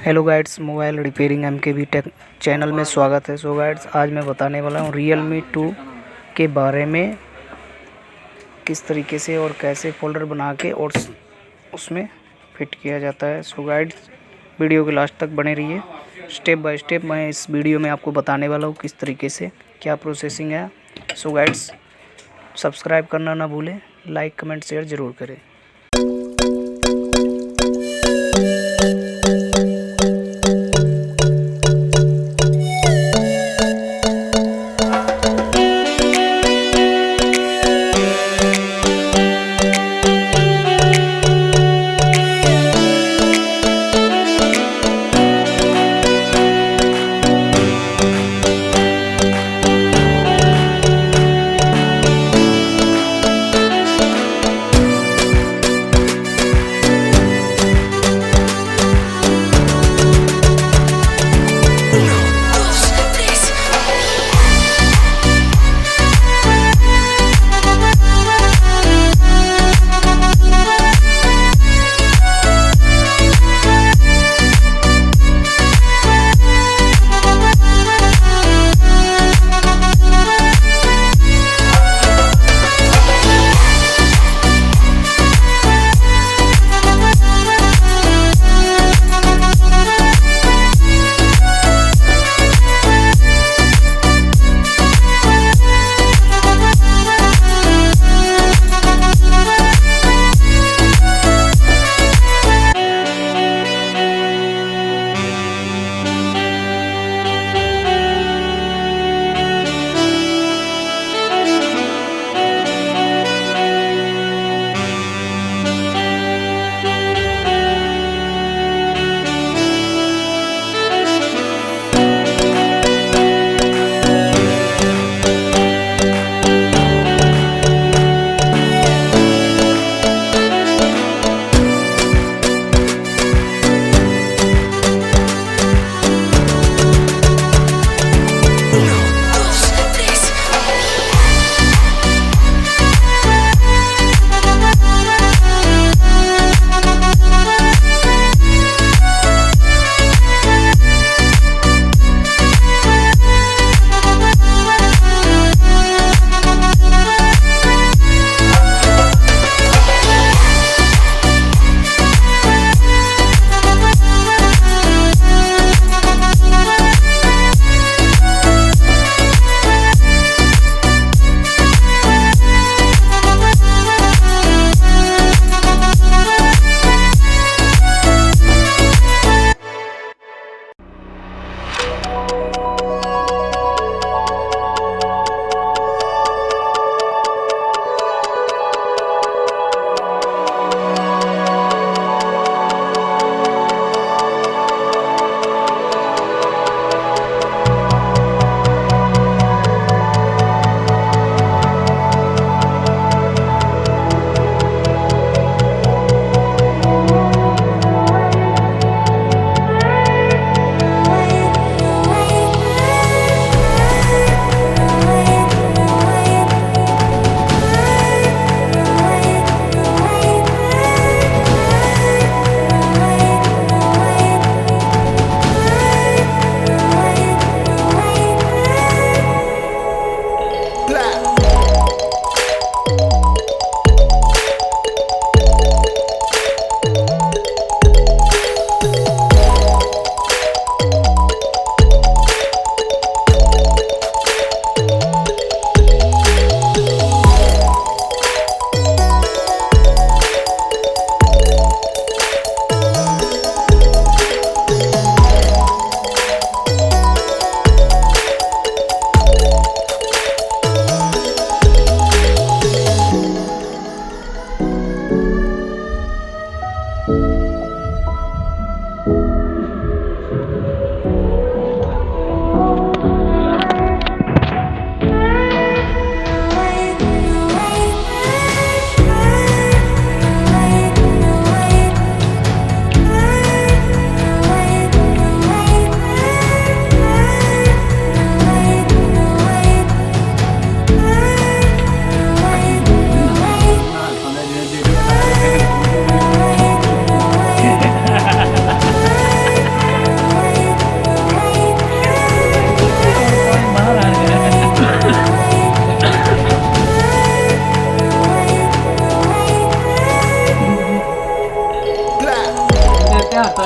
Hello guys, mobile repairing M K भी take channel में स्वागत है। सो गाइड्स, आज मैं बताने वाला हूँ realme 2 के बारे में, किस तरीके से और कैसे फ़ोल्डर बना के और उसमें फिट किया जाता है। सो गाइड्स, वीडियो के लास्ट तक बने रहिए। स्टेप बाय स्टेप मैं इस वीडियो में आपको बताने वाला हूँ किस तरीके से क्या प्रोसेसिंग है। सो गाइड्स, सब्सक्राइब करना ना भूलें, लाइक कमेंट शेयर ज़रूर करें।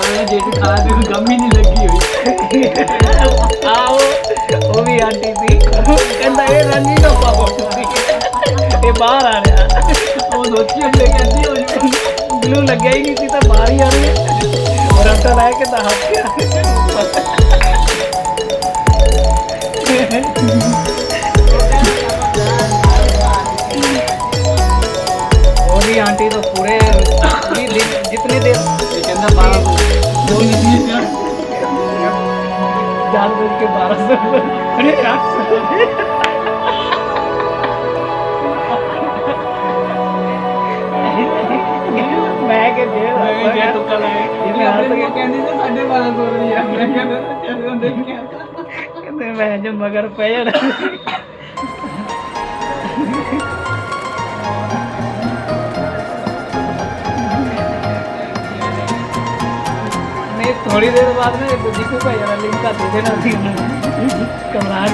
गम ही नहीं लगी हुई। आओ वो भी आंटी थी कहता ये रंगी ना पाओ ये बाहर आ रहा वो सोची हमने कहती हो ग्लू लग गया ही नहीं थी तो बाहर ही आ रही है और अंकल आया कहता हाथ और ये आंटी तो पूरे जितनी देर चार बज के 12 अरे मैं के दे तो कल आए कहती से 12:30 रही है मैं कहता कहते मैं जो मगर पे नहीं थोड़ी देर बाद में जीकू का जरा लिंक का दे देना थी कमरा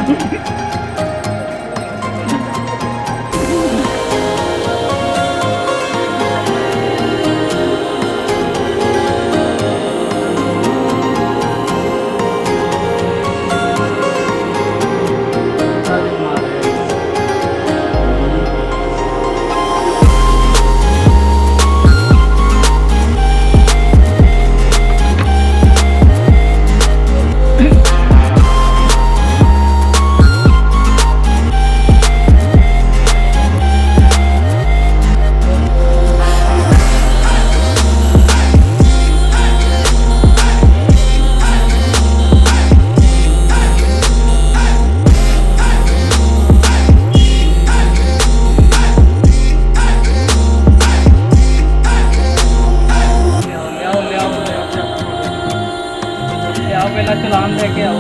पहला चलान लेके आओ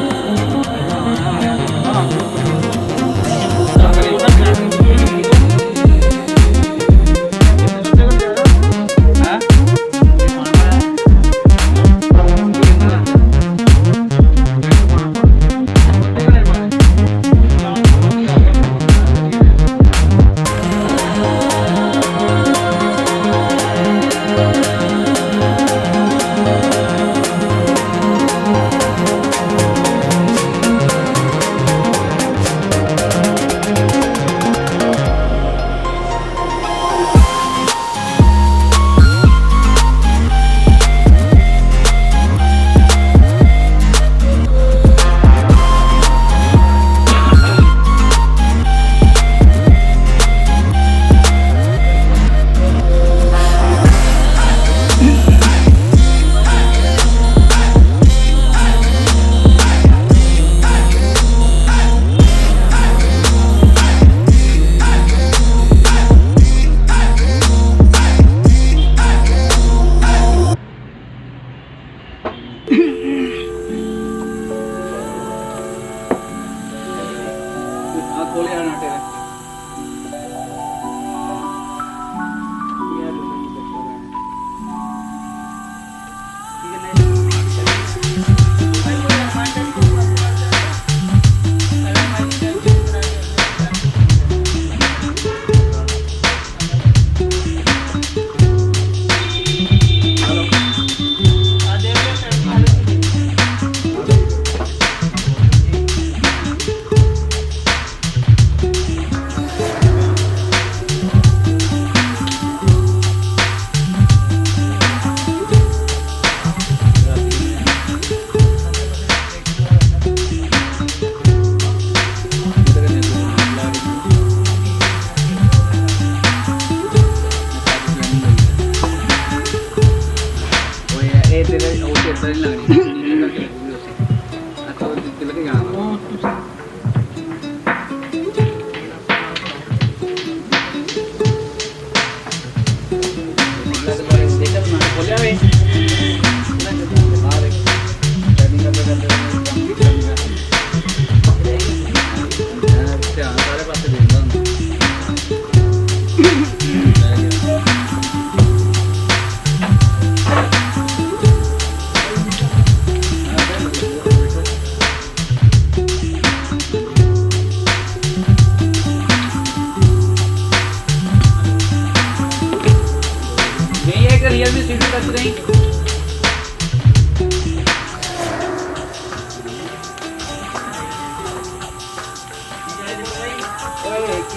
खोले नाटे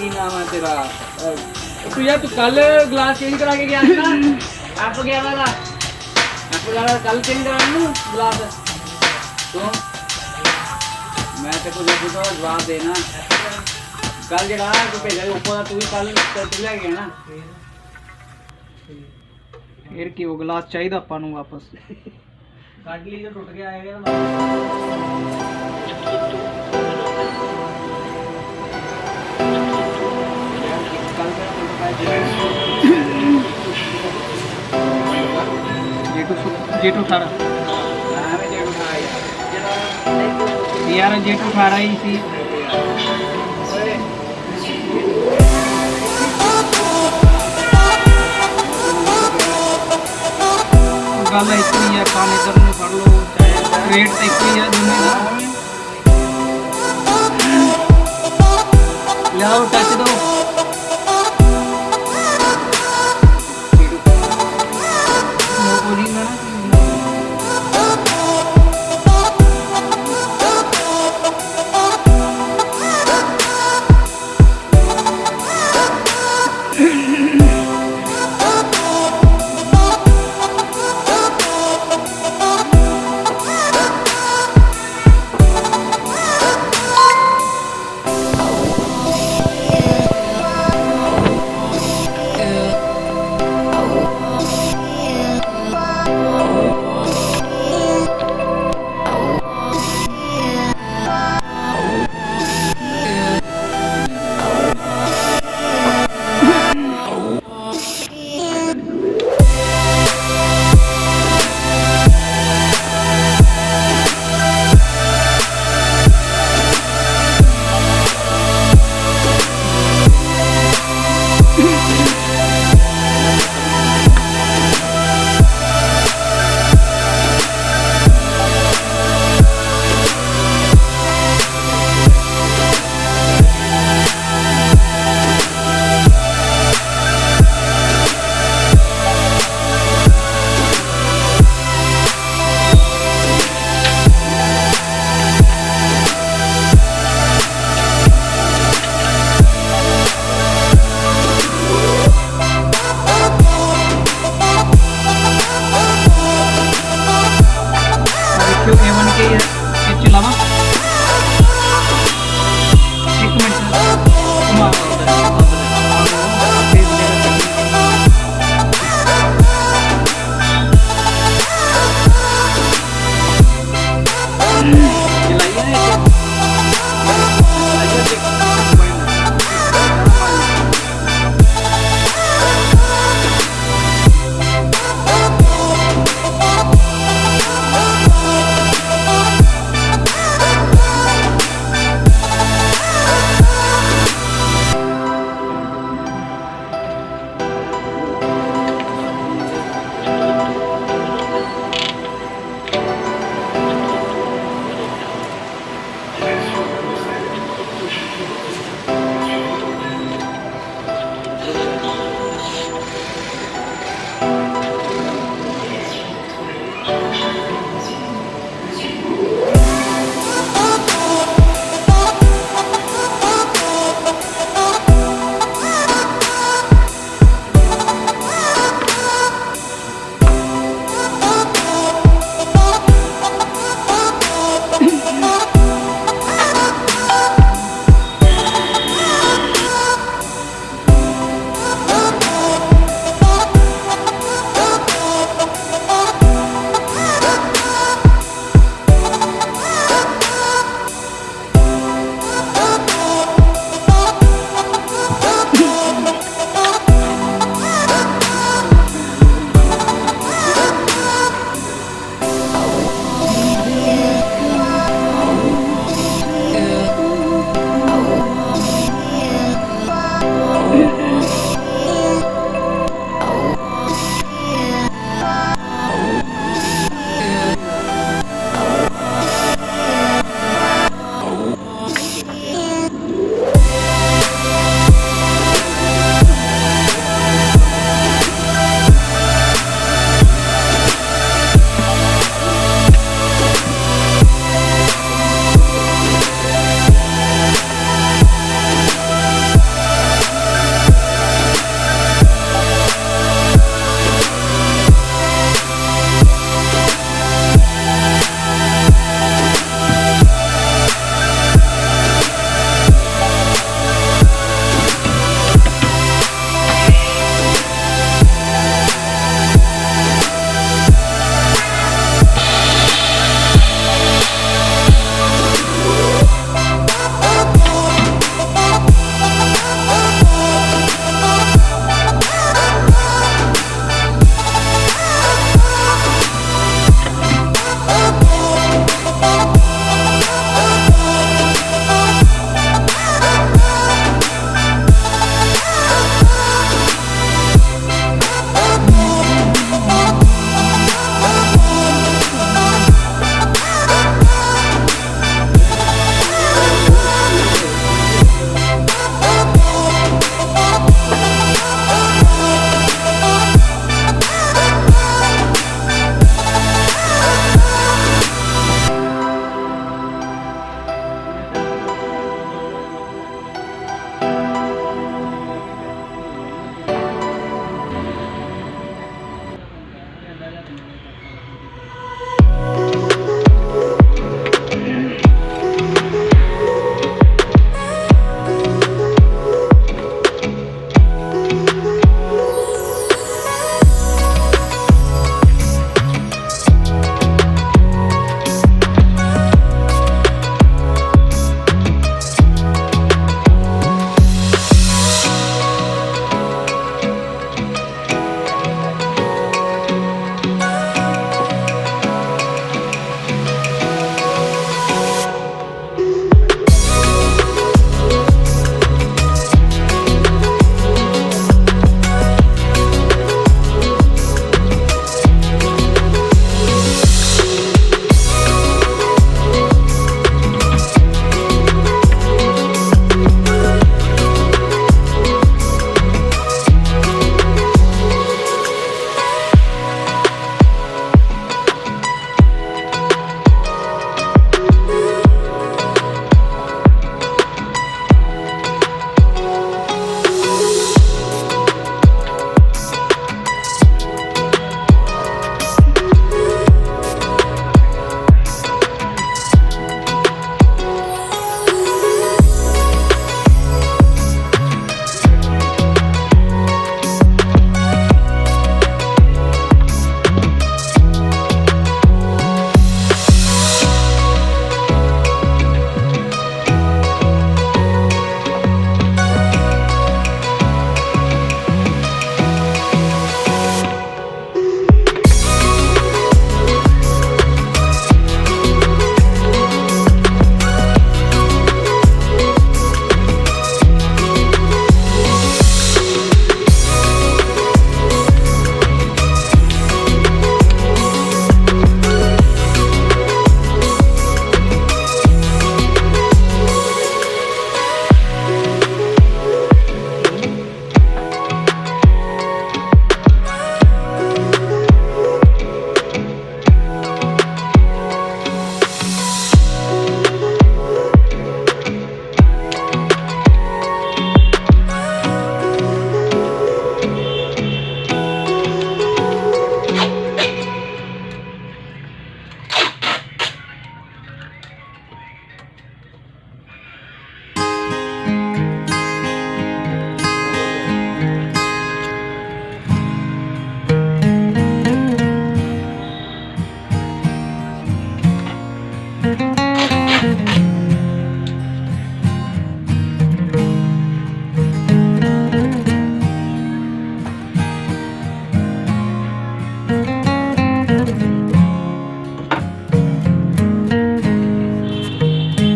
की नाम है तेरा तू यार तू कल ग्लास चेंज करा के गया था ना आप गया था कल चेंज करा ना ग्लास तो मैं तेरे को जब तो जवाब देना कल जरा तू भेजा ऊपर तू भी कल तू ले गया ना फिर की वो गिलास चाहिए ਆਪਾਂ ਨੂੰ वापस काट ली जो टूट गया आएगा जेट 18 यार जेट 18 ही थी गल एक ही है काम इधर में फड़ लो चाहे रेट एक ही है दोनों का लाओ टच दो A1 के